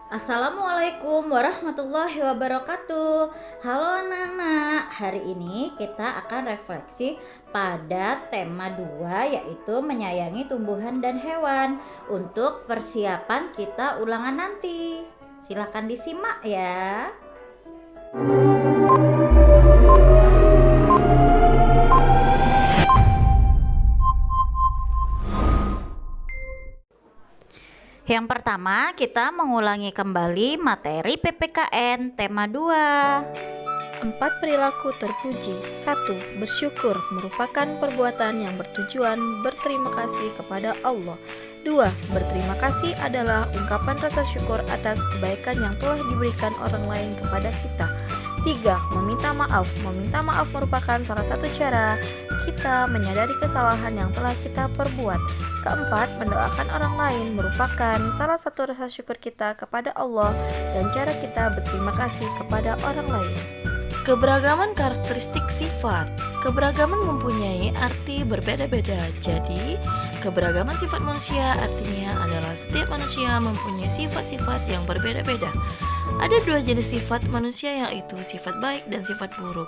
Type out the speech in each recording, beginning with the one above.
Assalamualaikum warahmatullahi wabarakatuh. Halo anak-anak, hari ini kita akan refleksi pada tema 2 yaitu menyayangi tumbuhan dan hewan untuk persiapan kita ulangan nanti. Silakan disimak ya. Yang pertama, kita mengulangi kembali materi PPKN tema 2. 4 perilaku terpuji. 1. Bersyukur merupakan perbuatan yang bertujuan berterima kasih kepada Allah. 2. Berterima kasih adalah ungkapan rasa syukur atas kebaikan yang telah diberikan orang lain kepada kita. 3. Meminta maaf. Meminta maaf merupakan salah satu cara kita menyadari kesalahan yang telah kita perbuat. Keempat, mendoakan orang lain merupakan salah satu rasa syukur kita kepada Allah dan cara kita berterima kasih kepada orang lain. Keberagaman karakteristik sifat. Keberagaman mempunyai arti berbeda-beda. Jadi, keberagaman sifat manusia artinya adalah setiap manusia mempunyai sifat-sifat yang berbeda-beda. Ada 2 jenis sifat manusia, yaitu sifat baik dan sifat buruk.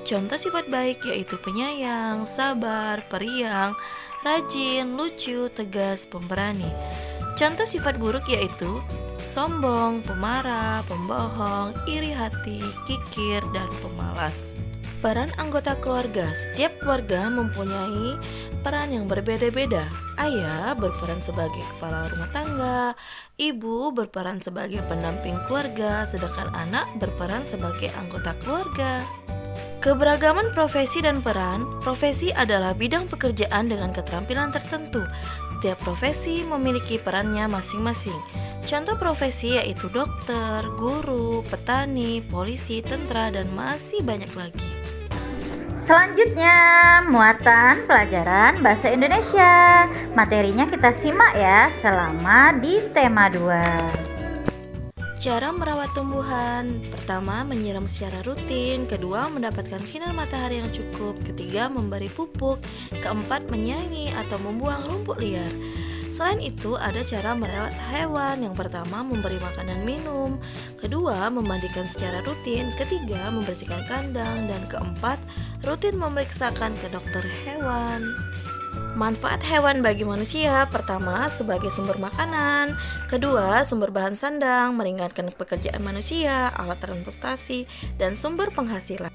Contoh sifat baik yaitu penyayang, sabar, periang, rajin, lucu, tegas, pemberani. Contoh sifat buruk yaitu sombong, pemarah, pembohong, iri hati, kikir, dan pemalas. Peran anggota keluarga. Setiap keluarga mempunyai peran yang berbeda-beda. Ayah berperan sebagai kepala rumah tangga, ibu berperan sebagai pendamping keluarga, sedangkan anak berperan sebagai anggota keluarga. Keberagaman profesi dan peran. Profesi adalah bidang pekerjaan dengan keterampilan tertentu. Setiap profesi memiliki perannya masing-masing. Contoh profesi yaitu dokter, guru, petani, polisi, tentara, dan masih banyak lagi. Selanjutnya, muatan pelajaran bahasa Indonesia. Materinya kita simak ya selama di tema 2. Cara merawat tumbuhan. Pertama, menyiram secara rutin. Kedua, mendapatkan sinar matahari yang cukup. Ketiga, memberi pupuk. Keempat, menyayangi atau membuang rumput liar. Selain itu, ada cara merawat hewan. Yang pertama, memberi makan dan minum. Kedua, memandikan secara rutin. Ketiga, membersihkan kandang. Dan keempat, rutin memeriksakan ke dokter hewan. Manfaat hewan bagi manusia. Pertama, sebagai sumber makanan. Kedua, sumber bahan sandang, meringankan pekerjaan manusia, alat transportasi, dan sumber penghasilan.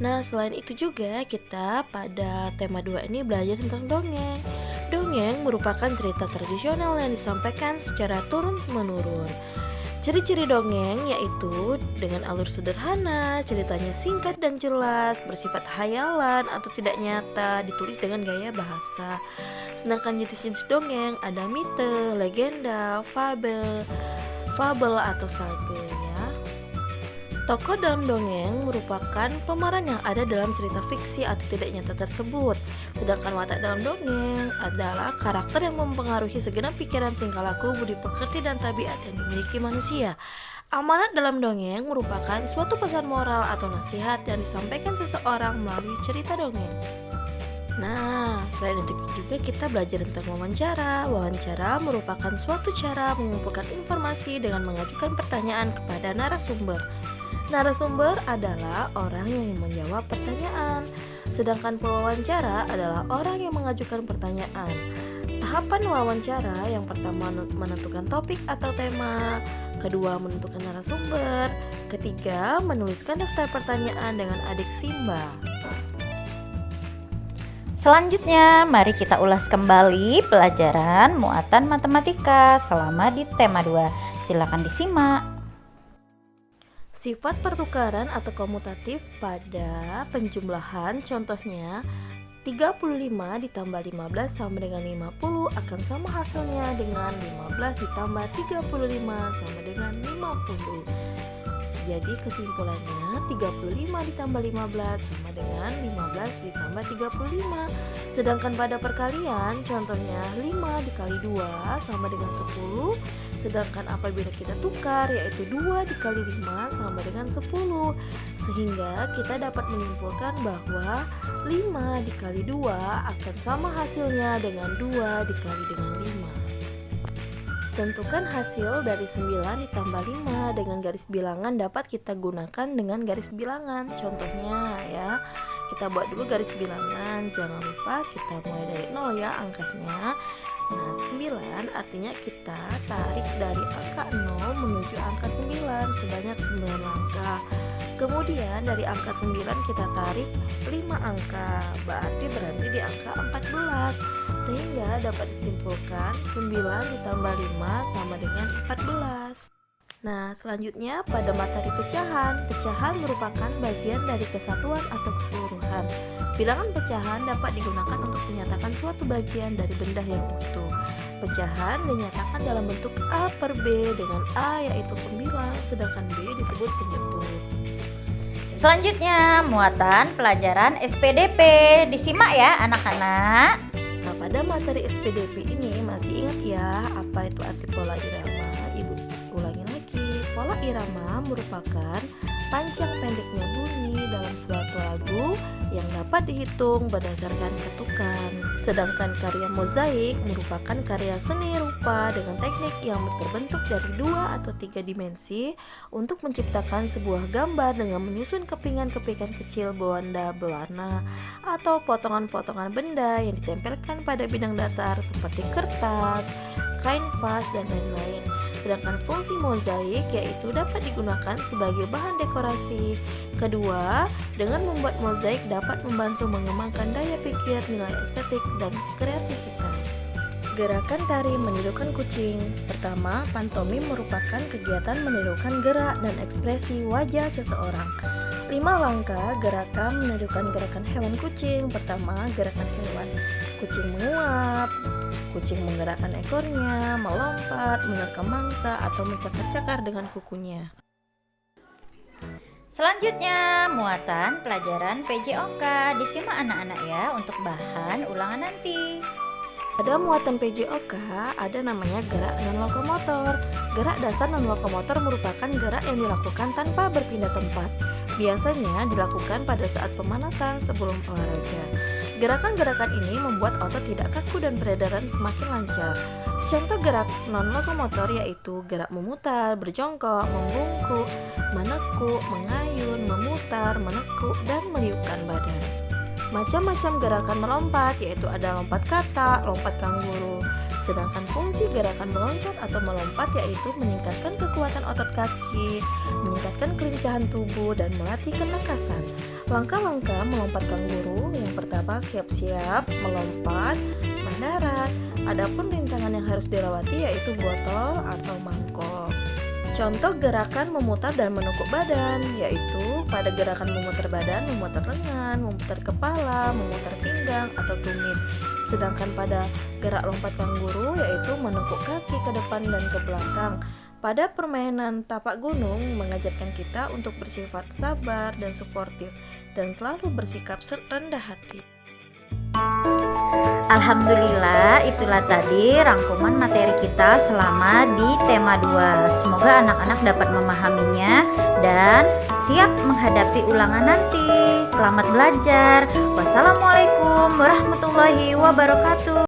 Nah, selain itu juga kita pada tema 2 ini belajar tentang dongeng. Dongeng merupakan cerita tradisional yang disampaikan secara turun-menurun. Ciri-ciri dongeng yaitu dengan alur sederhana, ceritanya singkat dan jelas, bersifat hayalan atau tidak nyata, ditulis dengan gaya bahasa. Sedangkan jenis-jenis dongeng ada mite, legenda, fabel atau sage ya. Tokoh dalam dongeng merupakan pemeran yang ada dalam cerita fiksi atau tidak nyata tersebut. Sedangkan watak dalam dongeng adalah karakter yang mempengaruhi segenap pikiran, tingkah laku, budi pekerti, dan tabiat yang dimiliki manusia. Amanat dalam dongeng merupakan suatu pesan moral atau nasihat yang disampaikan seseorang melalui cerita dongeng. Nah, selain itu juga kita belajar tentang wawancara. Wawancara merupakan suatu cara mengumpulkan informasi dengan mengajukan pertanyaan kepada narasumber. Narasumber adalah orang yang menjawab pertanyaan, sedangkan pewawancara adalah orang yang mengajukan pertanyaan. Tahapan wawancara yang pertama menentukan topik atau tema, kedua menentukan narasumber, ketiga menuliskan daftar pertanyaan dengan adik Simba. Selanjutnya, mari kita ulas kembali pelajaran muatan matematika selama di tema 2. Silakan disimak. Sifat pertukaran atau komutatif pada penjumlahan, contohnya 35 ditambah 15 sama dengan 50 akan sama hasilnya dengan 15 ditambah 35 sama dengan 50. Jadi kesimpulannya 35 ditambah 15 sama dengan 15 ditambah 35. Sedangkan pada perkalian, contohnya 5 dikali 2 sama dengan 10. Sedangkan apabila kita tukar, yaitu 2 dikali 5 sama dengan 10. Sehingga kita dapat menyimpulkan bahwa 5 dikali 2 akan sama hasilnya dengan 2 dikali dengan 5. Tentukan hasil dari 9 ditambah 5 dengan garis bilangan dapat kita gunakan dengan garis bilangan. Contohnya ya, kita buat dulu garis bilangan. Jangan lupa kita mulai dari 0 ya angkanya. Nah, 9 artinya kita tarik dari angka 0 menuju angka 9 sebanyak 9 langkah. Kemudian dari angka 9 kita tarik 5 angka, berarti di angka 14. Sehingga dapat disimpulkan 9 ditambah 5 sama dengan 14. Nah, selanjutnya pada materi pecahan. Pecahan merupakan bagian dari kesatuan atau keseluruhan. Bilangan pecahan dapat digunakan untuk menyatakan suatu bagian dari benda yang utuh. Pecahan dinyatakan dalam bentuk A per B, dengan A yaitu pembilang, sedangkan B disebut penyebut. Selanjutnya, muatan pelajaran SPDP. Disimak ya anak-anak. Nah, pada materi SPDP ini masih ingat ya apa itu arti pola irama? Ibu ulangi lagi. Pola irama merupakan panjang pendeknya bunyi dalam suatu lagu yang dapat dihitung berdasarkan ketukan. Sedangkan karya mozaik merupakan karya seni rupa dengan teknik yang terbentuk dari 2 atau 3 dimensi untuk menciptakan sebuah gambar dengan menyusun kepingan-kepingan kecil berwarna atau potongan-potongan benda yang ditempelkan pada bidang datar seperti kertas, kain vas, dan lain-lain. Sedangkan fungsi mozaik yaitu dapat digunakan sebagai bahan dekorasi. Kedua, dengan membuat mozaik dapat membantu mengembangkan daya pikir, nilai estetik, dan kreativitas. Gerakan tari menirukan kucing. Pertama, pantomim merupakan kegiatan menirukan gerak dan ekspresi wajah seseorang. 5 langkah gerakan menirukan gerakan hewan kucing. Pertama, gerakan hewan. Kucing menguap, kucing menggerakkan ekornya, melompat, menerkam mangsa, atau mencakar-cakar dengan kukunya. Selanjutnya, muatan pelajaran PJOK. Disimak anak-anak ya untuk bahan ulangan nanti. Pada muatan PJOK ada namanya gerak non-lokomotor. Gerak dasar non-lokomotor merupakan gerak yang dilakukan tanpa berpindah tempat. Biasanya dilakukan pada saat pemanasan sebelum olahraga. Gerakan-gerakan ini membuat otot tidak kaku dan peredaran semakin lancar. Contoh gerak non-lokomotor yaitu gerak memutar, berjongkok, membungkuk, menekuk, mengayun, memutar, menekuk, dan meniupkan badan. Macam-macam gerakan melompat yaitu ada lompat katak, lompat kangguru. Sedangkan fungsi gerakan meloncat atau melompat yaitu meningkatkan kekuatan otot kaki, meningkatkan kelincahan tubuh, dan melatih ketangkasan. Langkah-langkah melompat kangguru, yang pertama siap-siap, melompat, mendarat. Adapun rintangan yang harus dilewati yaitu botol atau mangkok. Contoh gerakan memutar dan menekuk badan yaitu pada gerakan memutar badan, memutar lengan, memutar kepala, memutar pinggang atau tumit. Sedangkan pada gerak lompat kangguru yaitu menekuk kaki ke depan dan ke belakang. Pada permainan tapak gunung mengajarkan kita untuk bersifat sabar dan suportif dan selalu bersikap rendah hati. Alhamdulillah, itulah tadi rangkuman materi kita selama di tema 2. Semoga anak-anak dapat memahaminya dan siap menghadapi ulangan nanti. Selamat belajar. Wassalamualaikum warahmatullahi wabarakatuh.